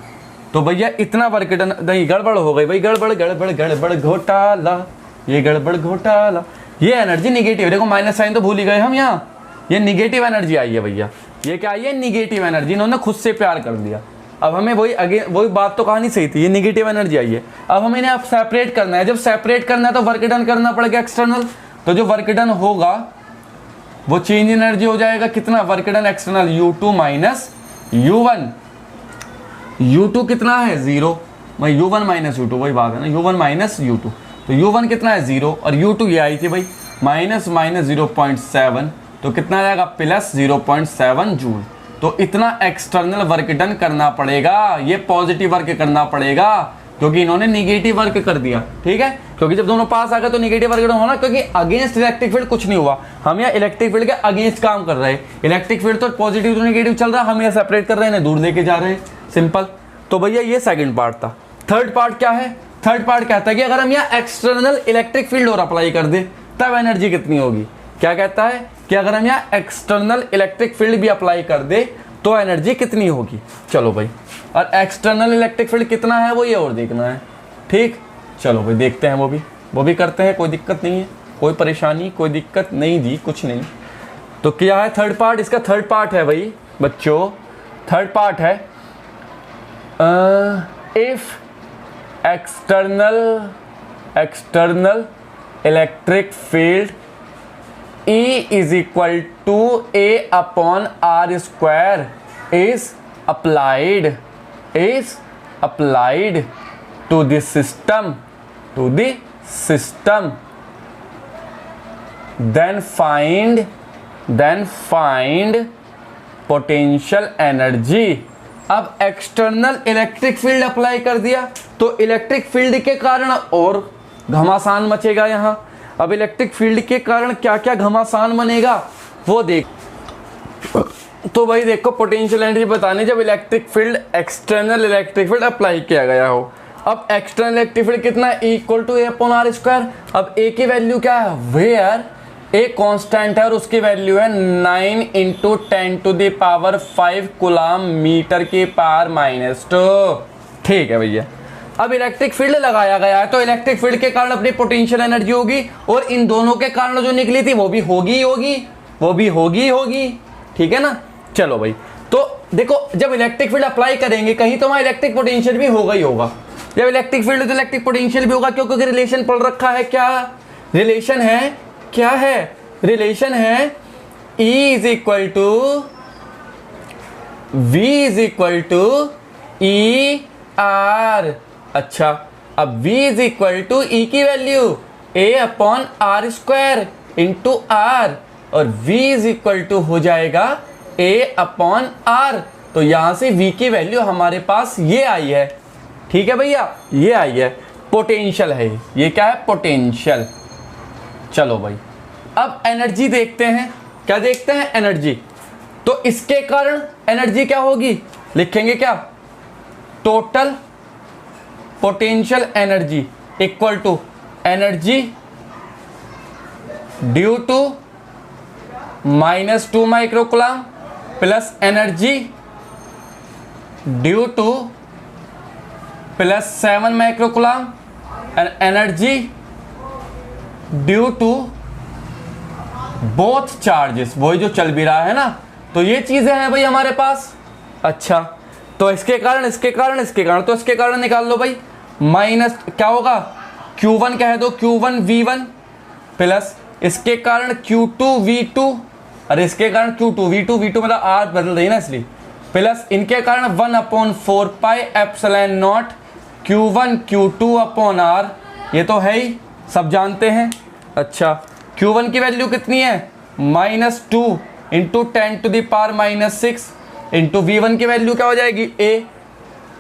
तो भैया इतना वर्क डन, नहीं गड़बड़ हो गई भाई, गड़बड़ घोटाला, ये गड़बड़ घोटाला। ये एनर्जी निगेटिव, देखो माइनस साइन तो भूल ही गए हम यहाँ, ये निगेटिव एनर्जी आई है भैया। ये क्या आई है, निगेटिव एनर्जी, इन्होंने खुद से प्यार कर दिया। अब हमें वही बात तो कहानी सही थी, ये निगेटिव एनर्जी आई है। अब हमें इन्हें सेपरेट करना है, जब सेपरेट करना है तो वर्क डन करना पड़ेगा एक्सटर्नल। तो जो वर्क डन होगा वो चेंज एनर्जी हो जाएगा कितना, work done external U2 minus U1। U2 कितना है 0, भाई U1 माइनस U2 वही बात है ना, U1 माइनस U2, तो U1 कितना है 0 और U2 ये आई थी भाई माइनस 0.7, तो कितना आ जाएगा +0.7 जूल। तो इतना एक्सटर्नल वर्क डन करना पड़ेगा, ये पॉजिटिव वर्क करना पड़ेगा। क्योंकि इन्होंने निगेटिव वर्क कर दिया, ठीक है, क्योंकि जब दोनों पास आ गए तो निगेटिव वर्क होना, क्योंकि अगेंस्ट इलेक्ट्रिक फील्ड कुछ नहीं हुआ, हम यहाँ इलेक्ट्रिक फील्ड के अगेंस्ट काम कर रहे हैं। इलेक्ट्रिक फील्ड तो पॉजिटिव टू निगेटिव चल रहा है, हम यहाँ सेपरेट कर रहे हैं, इन्हें दूर लेके जा रहे हैं, सिंपल। तो भैया ये सेकंड पार्ट था। थर्ड पार्ट क्या है? थर्ड पार्ट कहता है कि अगर हम यहाँ एक्सटर्नल इलेक्ट्रिक फील्ड और अप्लाई कर दे तब एनर्जी कितनी होगी। क्या कहता है कि अगर हम यहाँ एक्सटर्नल इलेक्ट्रिक फील्ड भी अप्लाई कर दे तो एनर्जी कितनी होगी। चलो भाई, और एक्सटर्नल इलेक्ट्रिक फील्ड कितना है वो ये और देखना है, ठीक। चलो भाई देखते हैं, वो भी करते हैं, कोई दिक्कत नहीं है, कोई परेशानी, कोई दिक्कत नहीं जी, कुछ नहीं। तो क्या है थर्ड पार्ट? इसका थर्ड पार्ट है भाई बच्चों, थर्ड पार्ट है if external electric field E is equal to A upon R square is applied to the system, then find potential energy। अब एक्सटर्नल इलेक्ट्रिक फील्ड अप्लाई कर दिया तो electric field के कारण और घमासान मचेगा यहाँ। अब इलेक्ट्रिक फील्ड के कारण क्या क्या घमासान बनेगा वो देख। तो भाई देखो, पोटेंशियल एनर्जी बताने जब electric field external electric field apply किया गया हो। अब एक्सटर्नल इलेक्ट्रिक फील्ड कितना है? Equal to A upon R square. अब ए की वैल्यू क्या है? वेयर ए कांस्टेंट है और उसकी वैल्यू है 9 इंटू 10⁵ कूलम मीटर की पावर -2। ठीक है भैया, अब इलेक्ट्रिक फील्ड लगाया गया है तो इलेक्ट्रिक फील्ड के कारण अपनी पोटेंशियल एनर्जी होगी और इन दोनों के कारण जो निकली थी वो भी होगी, ठीक है ना। चलो भाई, तो देखो जब इलेक्ट्रिक फील्ड अप्लाई करेंगे कहीं तो वहां इलेक्ट्रिक पोटेंशियल भी होगा ही होगा। जब इलेक्ट्रिक फील्ड तो इलेक्ट्रिक पोटेंशियल भी होगा, क्योंकि रिलेशन पढ़ रखा है। क्या रिलेशन है? रिलेशन है E is equal to V is equal to E R। अच्छा, अब V is equal to E की value A upon R square into R और V इज इक्वल टू हो जाएगा A अपॉन R। तो यहां से V की वैल्यू हमारे पास ये आई है, ठीक है भैया, ये आई है, पोटेंशियल है ये। क्या है? पोटेंशियल। चलो भाई, अब एनर्जी देखते हैं। क्या देखते हैं? एनर्जी। तो इसके कारण एनर्जी क्या होगी? लिखेंगे क्या? Total potential energy equal to energy due to -2 microcoulomb plus energy due to +7 microcoulomb and energy due to both charges. वही जो चल भी रहा है ना, तो ये चीजें हैं भाई हमारे पास। अच्छा, तो इसके कारण तो इसके कारण निकाल लो भाई। माइनस क्या होगा? Q1 कह दो, Q1 V1 प्लस इसके कारण Q2 V2, अरे इसके कारण Q2 V2 मतलब R बदल रही है ना इसलिए, प्लस इनके कारण 1/4 pi epsilon naught Q1 Q2 upon R। ये तो है ही, सब जानते हैं। अच्छा, Q1 की वैल्यू कितनी है? -2 इंटू 10⁻⁻6 इंटू V1 की वैल्यू क्या हो जाएगी?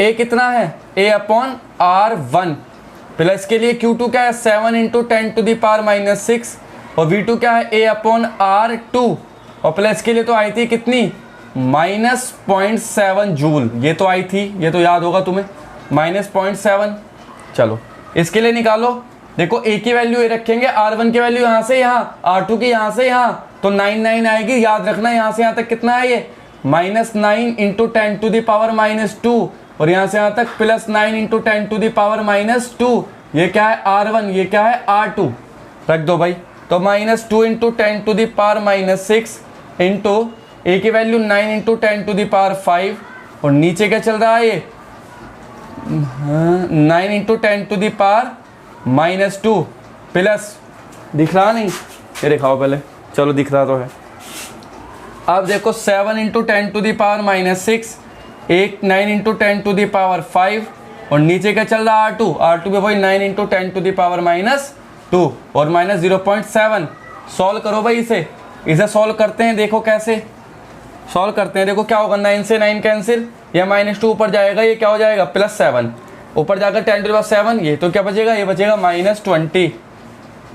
A कितना है? A अपॉन R1 प्लस के लिए Q2 क्या है? 7 इंटू 10⁻6 और V2 क्या है? A अपॉन R2 और प्लस के लिए तो आई थी कितनी? -0.7 जूल। ये तो आई थी, ये तो याद होगा तुम्हें, -0.7। चलो इसके लिए निकालो। देखो A की वैल्यू ये रखेंगे, R1 की वैल्यू यहाँ से यहाँ, R2 की यहाँ से यहाँ, तो 9 आएगी। याद रखना यहाँ से यहाँ तक कितना है ये? -9 इंटू 10⁻2 और यहाँ से यहाँ तक +9 इंटू 10⁻2। ये क्या है? R1, ये क्या है? R2। रख दो भाई। तो -2 इंटू 10⁻6 इंटू A की वैल्यू 9 इंटू 10⁵ और नीचे क्या चल रहा है ये? 9 इंटू 10⁻2 प्लस, दिख रहा नहीं? ये दिखाओ पहले। चलो दिख रहा तो है। अब देखो 7 इंटू 10⁻6, 9 इंटू 10⁵ और नीचे क्या चल रहा है? R2 पे भाई 9 इंटू 10⁻2 और -0.7। सॉल्व करो भाई इसे सॉल्व करते हैं। देखो कैसे सॉल्व करते हैं। देखो क्या होगा? 9 से 9 कैंसिल, या -2 ऊपर जाएगा, ये क्या हो जाएगा? +7। ऊपर जाकर 10⁻7, ये तो क्या बचेगा, ये बचेगा -20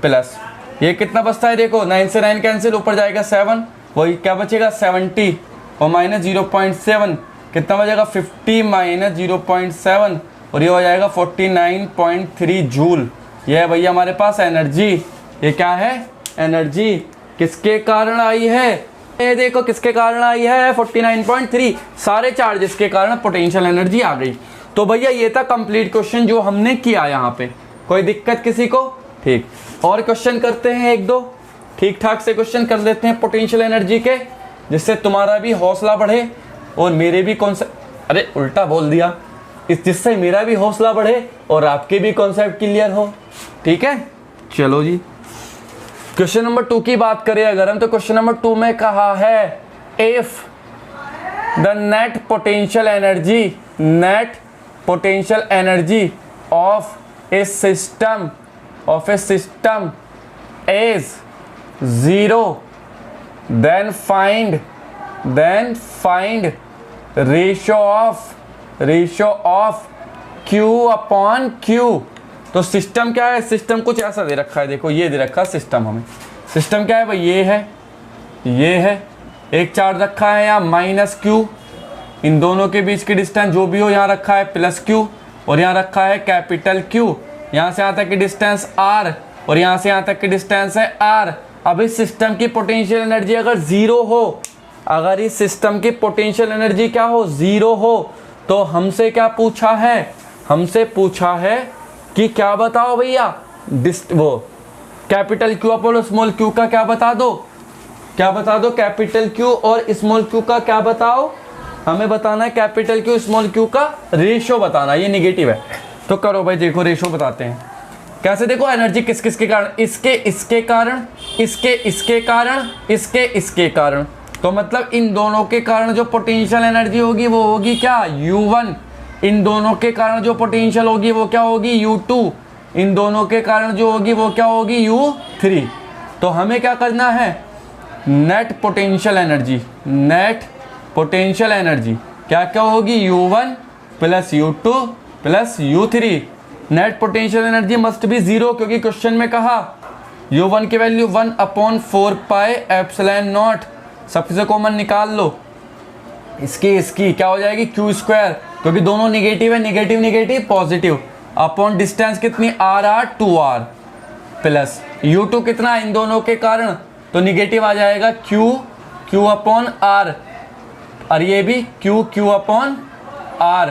प्लस ये कितना बचता है देखो, 9 से 9 कैंसिल, ऊपर जाएगा 7, वही क्या बचेगा 70 और -0.7 कितना बचेगा 50 -0.7 और ये हो जाएगा 49.3 जूल। ये है भैया हमारे पास एनर्जी। ये क्या है, एनर्जी किसके कारण आई है, ये देखो किसके कारण आई है 49.3, सारे चार्जेस के कारण पोटेंशियल एनर्जी आ गई। तो भैया ये था कंप्लीट क्वेश्चन जो हमने किया यहाँ पे। कोई दिक्कत किसी को? ठीक, और क्वेश्चन करते हैं एक दो, ठीक ठाक से क्वेश्चन कर लेते हैं पोटेंशियल एनर्जी के, जिससे तुम्हारा भी हौसला बढ़े और मेरे भी अरे उल्टा बोल दिया, जिससे मेरा भी हौसला बढ़े और आपके भी कॉन्सेप्ट क्लियर हो। ठीक है, चलो जी क्वेश्चन नंबर 2 की बात करें अगर हम, तो क्वेश्चन नंबर 2 में कहा है if the net potential energy of A system is 0 then find ratio of Q upon Q। तो सिस्टम क्या है, सिस्टम कुछ ऐसा दे रखा है, देखो ये दे रखा है सिस्टम। हमें सिस्टम क्या है भाई, ये है एक चार्ज रखा है यहाँ -Q, इन दोनों के बीच की डिस्टेंस जो भी हो यहाँ रखा है +Q और यहाँ रखा है कैपिटल Q, यहाँ से यहाँ तक की डिस्टेंस R और यहाँ से यहाँ तक की डिस्टेंस है R। अब इस सिस्टम की पोटेंशियल एनर्जी अगर 0 हो, अगर इस सिस्टम की पोटेंशियल एनर्जी क्या हो 0 हो, तो हमसे क्या पूछा है, हमसे पूछा है कि क्या बताओ भैया वो capital Q upon small q का क्या बता दो, कैपिटल Q और स्मॉल q का क्या बताओ, हमें बताना है कैपिटल Q स्मॉल q का रेशो बताना। ये नेगेटिव है तो करो भाई, देखो रेशो बताते हैं कैसे। देखो एनर्जी किस किस के कारण, इसके कारण, इसके कारण, तो मतलब इन दोनों के कारण जो पोटेंशियल एनर्जी होगी वो होगी क्या U1, इन दोनों के कारण जो पोटेंशियल होगी वो क्या होगी U2, इन दोनों के कारण जो होगी वो क्या होगी U3। तो हमें क्या करना है, नेट पोटेंशियल एनर्जी क्या क्या होगी U1 plus U2 plus U3। Net potential energy must be 0, क्योंकि क्वेश्चन में कहा U1 की वैल्यू 1/4πε0, सबसे कॉमन निकाल लो, इसकी क्या हो जाएगी Q², क्योंकि दोनों निगेटिव है, निगेटिव पॉजिटिव, अपॉन डिस्टेंस कितनी R 2R प्लस U2 कितना इन दोनों के कारण, तो निगेटिव आ जाएगा Q अपॉन R और ये भी Q अपॉन R।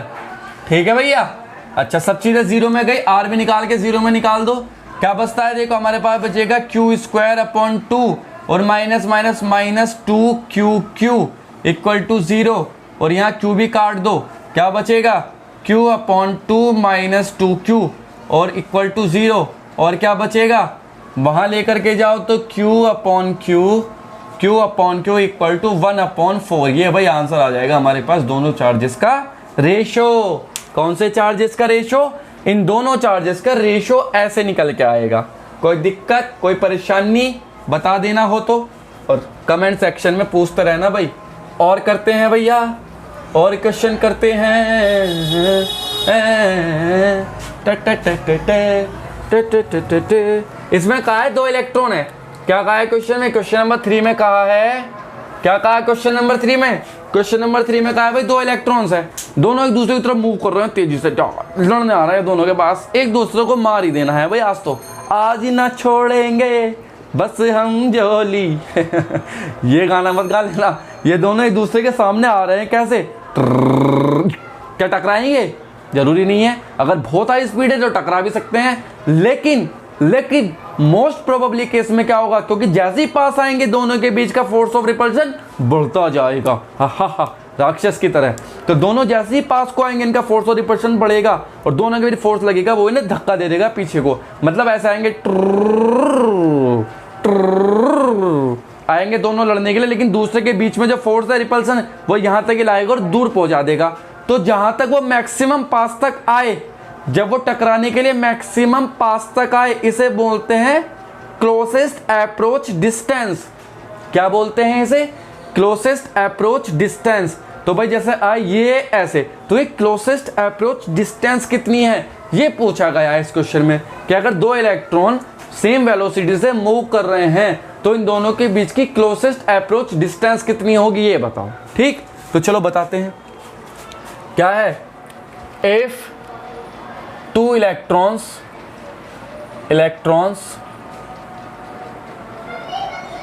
ठीक है भैया, अच्छा सब चीज़ें 0 में गई, R भी निकाल के 0 में निकाल दो, क्या बचता है देखो हमारे पास बचेगा Q² अपॉन 2 और -2QQ इक्वल टू 0 और यहाँ Q भी काट दो, क्या बचेगा Q अपॉन 2 -2Q और इक्वल टू 0 और क्या बचेगा वहाँ लेकर के जाओ तो Q upon Q equal to 1/4। ये भाई आंसर आ जाएगा हमारे पास दोनों चार्जेस का रेशो। कौन से चार्जेस का रेशो, इन दोनों चार्जेस का रेशो ऐसे निकल के आएगा। कोई दिक्कत कोई परेशानी बता देना हो तो, और कमेंट सेक्शन में पूछते रहना भाई। और करते हैं भैया, और क्वेश्चन करते हैं। इसमें कहा है 2 इलेक्ट्रॉन है, क्या कहा है क्वेश्चन में, क्वेश्चन नंबर 3 में कहा है, क्या कहा है क्वेश्चन नंबर 3 में, क्वेश्चन नंबर 3 में कहा है भाई 2 इलेक्ट्रॉन्स हैं, दोनों एक दूसरे की तरफ मूव कर रहे हैं तेजी से, लड़ने आ रहे हैं दोनों के पास, एक दूसरे को मार ही देना है भाई आज तो, आज ही ना छोड़ेंगे बस हम जोली। ये गाना मत गा लेना। ये दोनों एक दूसरे के सामने आ रहे हैं, कैसे क्या टकराएंगे, जरूरी नहीं है, अगर बहुत हाई स्पीड है तो टकरा भी सकते हैं, लेकिन मोस्ट प्रोबेबली केस में क्या होगा, क्योंकि जैसे ही पास आएंगे दोनों के बीच का फोर्स ऑफ रिपल्शन बढ़ता जाएगा, राक्षस की तरह। तो दोनों जैसे ही पास को आएंगे इनका फोर्स ऑफ रिपल्शन बढ़ेगा और दोनों के बीच फोर्स लगेगा, वो इन्हें धक्का दे देगा पीछे को, मतलब ऐसे आएंगे दोनों लड़ने के लिए, लेकिन दूसरे के बीच में जो फोर्स है रिपल्सन वो यहां तक ही लाएगा और दूर पहुंचा देगा। तो जहां तक वो मैक्सिमम पास तक आए, जब वो टकराने के लिए मैक्सिमम पास तक आए, इसे बोलते हैं क्लोजेस्ट अप्रोच डिस्टेंस। क्या बोलते हैं इसे, क्लोजेस्ट अप्रोच डिस्टेंस। तो भाई जैसे आई ये ऐसे, तो ये क्लोजेस्ट अप्रोच डिस्टेंस कितनी है ये पूछा गया है इस क्वेश्चन में कि अगर दो इलेक्ट्रॉन सेम वेलोसिटी से मूव कर रहे हैं तो इन दोनों के बीच की क्लोजेस्ट अप्रोच डिस्टेंस कितनी होगी ये बताओ। ठीक, तो चलो बताते हैं क्या है। If two electrons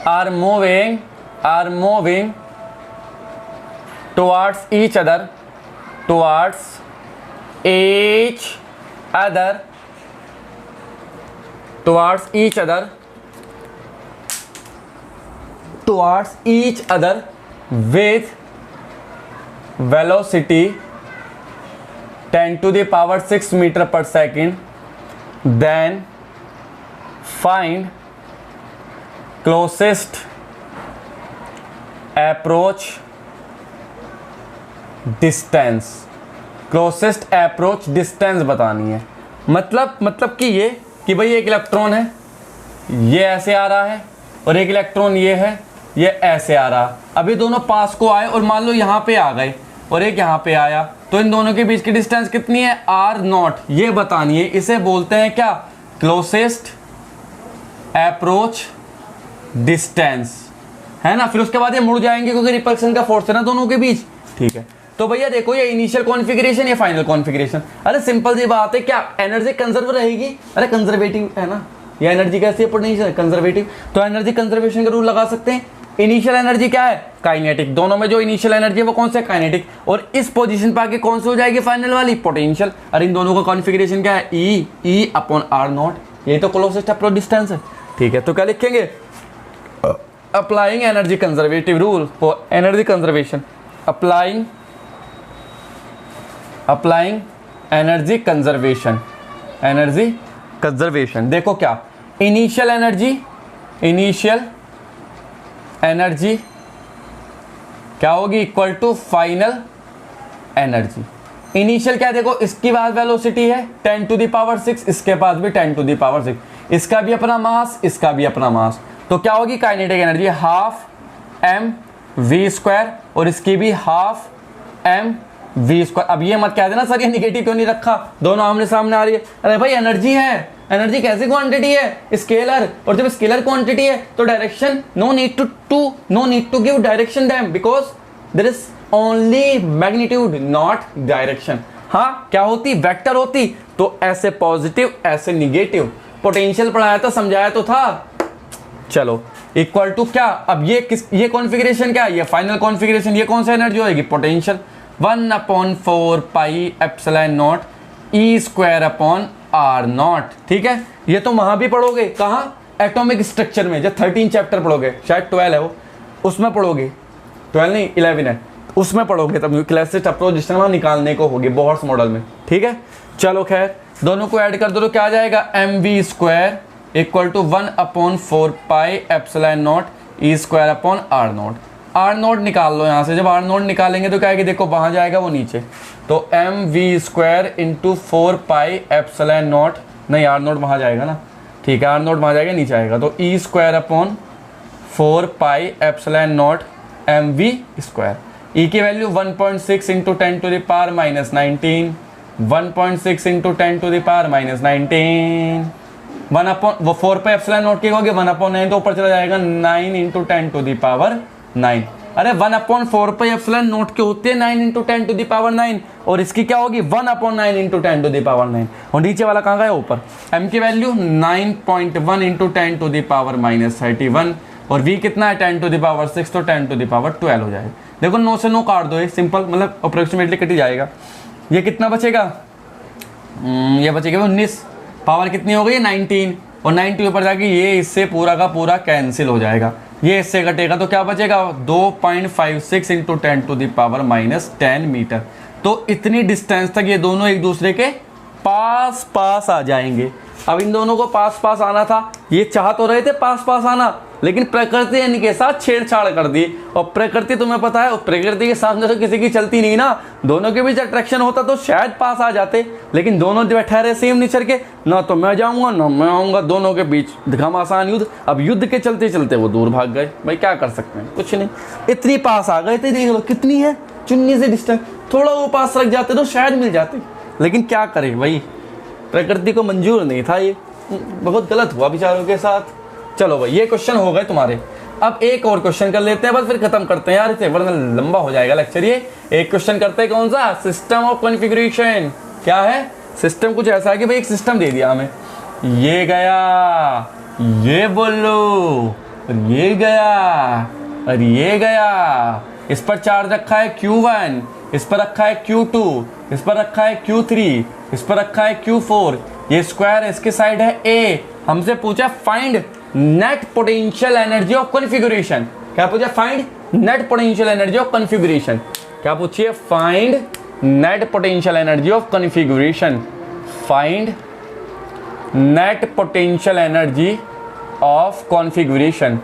are moving towards each other with velocity 10 to the power 6 meter per second, then find closest approach distance। Closest approach distance बतानी है। मतलब कि ये कि भाई एक इलेक्ट्रॉन है, ये ऐसे आ रहा है, और एक इलेक्ट्रॉन ये है, ये ऐसे आ रहा। अभी दोनों पास को आए और मान लो यहाँ पे आ गए और एक यहाँ पे आया, तो इन दोनों के बीच की डिस्टेंस कितनी है r0, ये बतानी है। इसे बोलते हैं क्या, क्लोजेस्ट अप्रोच डिस्टेंस, है ना। फिर उसके बाद ये मुड़ जाएंगे क्योंकि रिपल्सन का फोर्स है ना दोनों के बीच। ठीक है, तो भैया देखो ये इनिशियल कॉन्फ़िगरेशन, ये फाइनल कॉन्फ़िगरेशन। अरे सिंपल सी बात है, क्या एनर्जी कंजर्व रहेगी? अरे कंजर्वेटिव है ना, ये एनर्जी कैसी है, पोटेंशियल कंजर्वेटिव, तो एनर्जी कंजर्वेशन का रूल लगा सकते हैं। इनिशियल एनर्जी क्या है, काइनेटिक। दोनों में जो इनिशियल एनर्जी है वो कौन सा है, काइनेटिक। और इस पोजीशन पे आके कौन सी हो जाएगी फाइनल वाली, पोटेंशियल। अरे इन दोनों का कॉन्फ़िगरेशन क्या है, ई अपॉन r0, यही तो क्लोजेस्ट अप्रोच डिस्टेंस है। ठीक है, तो क्या लिखेंगे, applying energy conservative rule for energy conservation, applying energy conservation. देखो क्या, इनिशियल एनर्जी क्या होगी, equal to final energy. Initial क्या, देखो इसकी पास वेलोसिटी है 10 to the power 6, इसके पास भी 10 to the power 6, इसका भी अपना मास, इसका भी अपना मास, तो क्या होगी काइनेटिक एनर्जी हाफ mv², और इसकी भी हाफ mv²। अब ये मत कह देना सर ये निगेटिव क्यों नहीं रखा, दोनों आमने सामने आ रही है। अरे भाई एनर्जी है, एनर्जी कैसी क्वांटिटी है, स्केलर, और जब स्केलर क्वांटिटी है तो direction no need to give direction them, because there is only magnitude not direction. हाँ क्या होती, वेक्टर होती, तो ऐसे पॉजिटिव ऐसे निगेटिव। पोटेंशियल पढ़ाया था, समझाया तो था। चलो इक्वल टू क्या, अब ये कॉन्फ़िगरेशन क्या है, ये फाइनल कॉन्फ़िगरेशन, ये कौन सा एनर्जी होगी, potential 1/4 pi epsilon naught E² upon R0। ठीक है, ये तो वहां भी पढ़ोगे, कहाँ, एटॉमिक स्ट्रक्चर में, जब 13 चैप्टर पढ़ोगे, शायद 12 है वो, उसमें पढ़ोगे, 12 नहीं 11 है, उसमें पढ़ोगे तब क्लोजेस्ट अप्रोच डिस्टेंस निकालने को होगी बोहर्स मॉडल में। ठीक है, चलो खैर दोनों को ऐड कर दो तो क्या आ जाएगा, mv² equal to 1/4 pi epsilon naught E² upon R0। R0 निकाल लो यहाँ से, जब R0 निकालेंगे तो क्या है कि देखो वहाँ जाएगा वो नीचे, तो mv² into 4 pi epsilon not, नहीं R0 वहाँ जाएगा ना, ठीक है R0 वहाँ जाएगा नीचे आएगा, तो E² upon 4 pi epsilon naught mv²। E की वैल्यू 1.6 into 10 to the power minus 19, 1.6 into 10 to the power minus 19, 1 upon वो 4 पे एप्सिलॉन नॉट की होगी 1/9, तो ऊपर चला जाएगा 9 इंटू 10 टू द पावर 9। अरे 1/4 पे एप्सिलॉन नॉट के होते हैं 9 इंटू 10 टू द पावर 9, और इसकी क्या होगी 1/9 इंटू 10 टू द पावर 9, और नीचे वाला कहाँ गया ऊपर। m की वैल्यू 9.1 into 10 to the power minus 31, और v कितना है 10 टू द पावर 6, तो 10 टू द पावर 12 हो जाएगा। देखो 9 से 9 काट दो, ये सिंपल मतलब अप्रोक्सीमेटली कट ही जाएगा। ये कितना बचेगा, ये बचेगा 19, पावर कितनी हो गई 19, और 90 ऊपर जाके ये इससे पूरा का पूरा कैंसिल हो जाएगा, ये इससे कटेगा, तो क्या बचेगा 2.56 into 10 to the power minus 10 metre. तो इतनी डिस्टेंस तक ये दोनों एक दूसरे के पास आ जाएंगे। अब इन दोनों को पास आना था, ये चाह तो रहे थे पास आना, लेकिन प्रकृति इनके साथ छेड़छाड़ कर दी। और प्रकृति तुम्हें पता है, प्रकृति के सामने तो किसी की चलती नहीं ना, दोनों के बीच अट्रैक्शन होता तो शायद पास आ जाते, लेकिन दोनों जो ठहरे सेम नेचर के, ना तो मैं जाऊंगा ना मैं आऊंगा, दोनों के बीच घमासान युद्ध। अब युद्ध के चलते चलते वो दूर भाग गए। भाई क्या कर सकते हैं, कुछ नहीं, इतनी पास आ गए थे, देख लो कितनी है, चुन्नी से डिस्टेंस, थोड़ा वो पास रख जाते तो शायद मिल जाते, लेकिन क्या करें भाई, प्रकृति को मंजूर नहीं था, ये बहुत गलत हुआ बेचारों के साथ। चलो भाई ये क्वेश्चन हो गए तुम्हारे। अब एक और क्वेश्चन कर लेते हैं, बस फिर खत्म करते हैं यार इसे, वरना लंबा हो जाएगा लेक्चर। ये एक क्वेश्चन करते हैं, कौन सा, सिस्टम ऑफ कॉन्फ़िगरेशन। क्या है सिस्टम, कुछ ऐसा है कि भाई एक सिस्टम दे दिया हमें, ये गया, ये बोलो, और ये गया, और ये गया, इस पर चार्ज रखा है Q1, इस पर रखा है Q2, इस पर रखा है Q3, इस पर रखा है Q4, ये स्क्वायर इसके साइड है A। हमसे पूछा find net potential energy of configuration. क्या पूछा, find net potential energy of configuration. क्या पूछिए, find net potential energy of configuration, find net potential energy of configuration.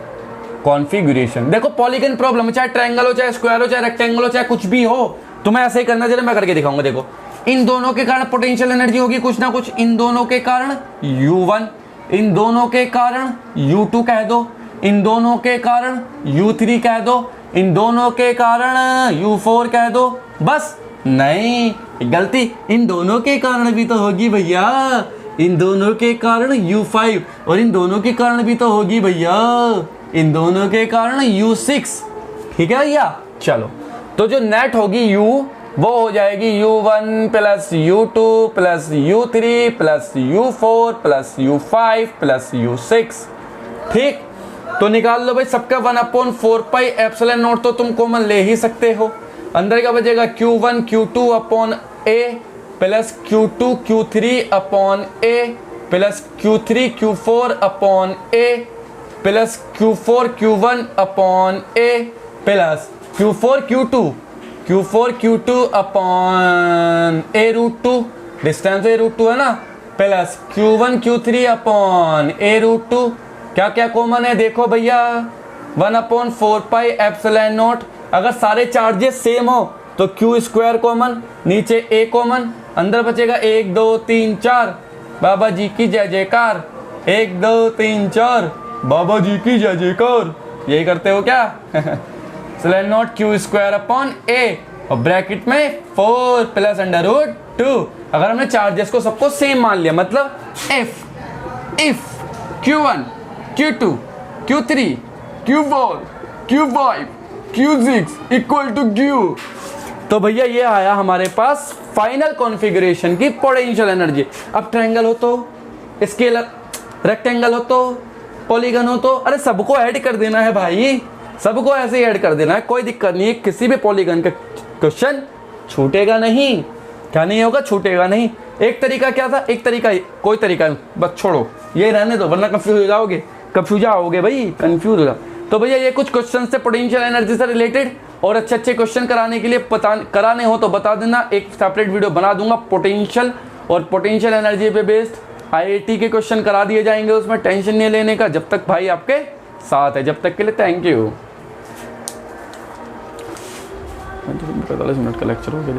Configuration देखो पॉलीगन प्रॉब्लम, चाहे ट्रायंगल हो, चाहे स्क्वायर हो, चाहे रेक्टेंगल हो, चाहे कुछ भी हो, तुम्हें ऐसे ही करना चाहिए। मैं करके दिखाऊंगा, देखो इन दोनों के कारण पोटेंशियल एनर्जी होगी कुछ ना कुछ, इन दोनों के कारण U1, इन दोनों के कारण U2 कह दो, इन दोनों के कारण U3 कह दो, इन दोनों के कारण U4 कह दो, बस नहीं गलती, इन दोनों के कारण भी तो होगी भैया, इन दोनों के कारण U5, और इन दोनों के कारण भी तो होगी भैया, इन दोनों के कारण U6। ठीक है भैया, चलो तो जो नेट होगी U वो हो जाएगी U1 plus U2 plus U3 plus U4 plus U5 plus U6। ठीक, तो निकाल लो भाई सबका 1/4 पाई एप्सिलॉन नॉट तो तुम कॉमन ले ही सकते हो। अंदर का बचेगा Q1 Q2 upon A plus Q2 Q3 upon A plus Q3 Q4 upon A plus Q4 Q1 upon A plus Q4 Q2 upon A√2, distance A√2 है ना, plus Q1 Q3 upon A√2। क्या क्या common है देखो भैया, 1/4 pi epsilon not. अगर सारे charges same हो तो Q स्क्वायर कॉमन, नीचे A कॉमन, अंदर बचेगा 1 2 3 4, बाबा जी की जय जयकार, 1 2 3 4, बाबा जी की जय जयकार। यही करते हो क्या epsilon naught Q square upon A और ब्रैकेट में 4 प्लस √2। अगर हमने चार्जेस को सबको सेम मान लिया, मतलब if Q1 Q2 Q3 Q4 Q5 Q6 equal to Q, तो भैया ये आया हमारे पास फाइनल कॉन्फ़िगरेशन की पोटेंशियल एनर्जी। अब ट्रायंगल हो तो स्केलर, रेक्टेंगल हो तो पॉलीगन हो तो, अरे सबको ऐड कर देना है भाई, सबको ऐसे ही ऐड कर देना है, कोई दिक्कत नहीं है। किसी भी पॉलीगन का क्वेश्चन छूटेगा नहीं। क्या नहीं होगा, छूटेगा नहीं। एक तरीका क्या था, एक तरीका, कोई तरीका बस छोड़ो, ये रहने दो वरना कंफ्यूज हो जाओगे, कंफ्यूज आओगे भाई, कंफ्यूज हो जाओ। तो भैया ये कुछ क्वेश्चन थे पोटेंशियल एनर्जी से रिलेटेड, और अच्छे अच्छे क्वेश्चन कराने के लिए कराने हो तो बता देना, एक सेपरेट वीडियो बना दूंगा पोटेंशियल और पोटेंशियल एनर्जी पे बेस्ड IIT के क्वेश्चन करा दिए जाएंगे, उसमें टेंशन नहीं लेने का, जब तक भाई आपके साथ है। जब तक के लिए थैंक यू। 45 मिनट का लेक्चर हो गया।